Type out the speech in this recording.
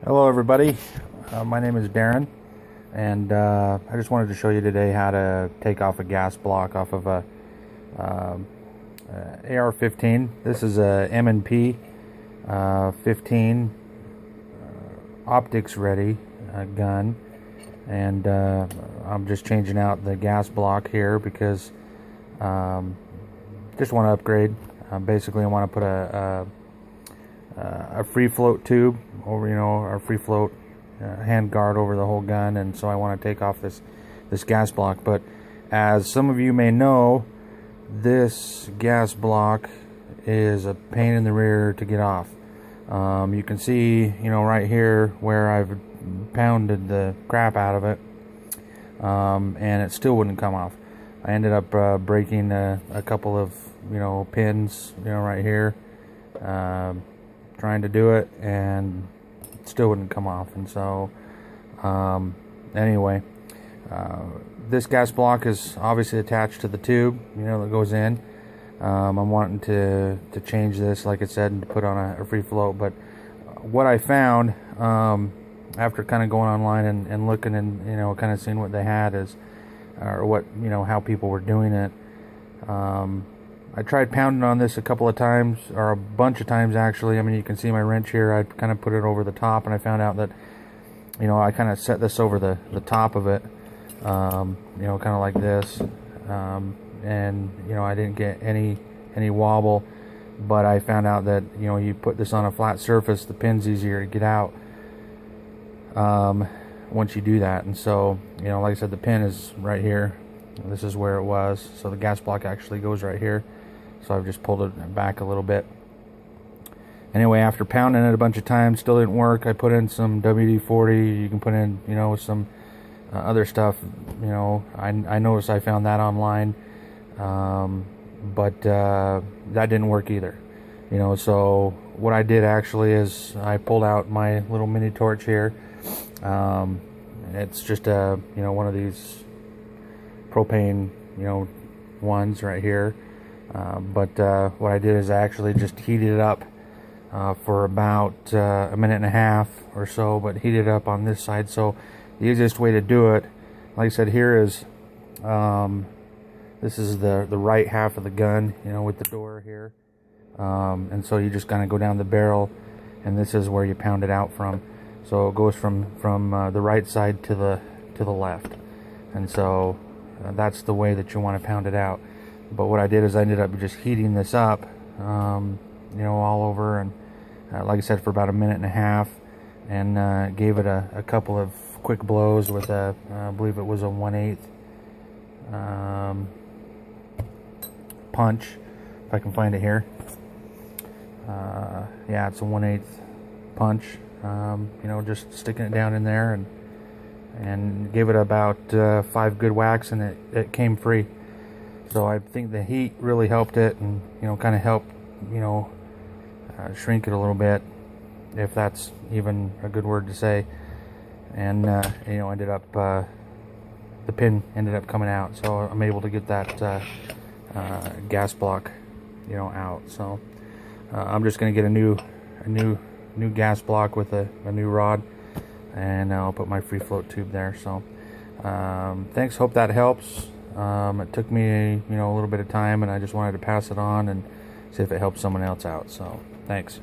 Hello everybody, my name is Darren, and I just wanted to show you today how to take off a gas block off of a ar-15. This is a M&P 15 optics ready gun, and I'm just changing out the gas block here because just want to upgrade. Basically I want to put a free float tube over, our free float hand guard over the whole gun, and so I want to take off this gas block. But as some of you may know, this gas block is a pain in the rear to get off. You can see, right here where I've pounded the crap out of it, and it still wouldn't come off. I ended up breaking a couple of pins, right here, trying to do it, and it still wouldn't come off. And so anyway, this gas block is obviously attached to the tube that goes in. I'm wanting to change this, like I said, and to put on a free float. But what I found after kind of going online and looking and kind of seeing what they had is, or what how people were doing it, I tried pounding on this a couple of times, or a bunch of times actually. I mean, you can see my wrench here. I kind of put it over the top, and I found out that I kind of set this over the top of it, kind of like this, and I didn't get any wobble. But I found out that you put this on a flat surface, the pin's easier to get out once you do that. And so like I said, the pin is right here. This is where it was, so the gas block actually goes right here. So I've just pulled it back a little bit. Anyway, after pounding it a bunch of times, still didn't work. I put in some WD-40. You can put in some other stuff. I noticed I found that online, but that didn't work either. So what I did actually is I pulled out my little mini torch here. It's just a one of these propane ones right here, but what I did is I actually just heated it up for about a minute and a half or so, but heated it up on this side. So the easiest way to do it, like I said, here is this is the right half of the gun, with the door here, and so you just kind of go down the barrel, and this is where you pound it out from. So it goes from the right side to the left, and so that's the way that you want to pound it out. But what I did is I ended up just heating this up, all over, and like I said, for about a minute and a half, and gave it a couple of quick blows with I believe it was a 1/8 punch, if I can find it here. Yeah, it's a 1/8 punch. Just sticking it down in there, and gave it about 5 good whacks, and it came free. So I think the heat really helped it, and kind of helped shrink it a little bit, if that's even a good word to say. And ended up the pin ended up coming out, so I'm able to get that gas block out. So I'm just going to get a new gas block with a new rod, and I'll put my free float tube there. So thanks, hope that helps. It took me a little bit of time, and I just wanted to pass it on and see if it helps someone else out. So thanks.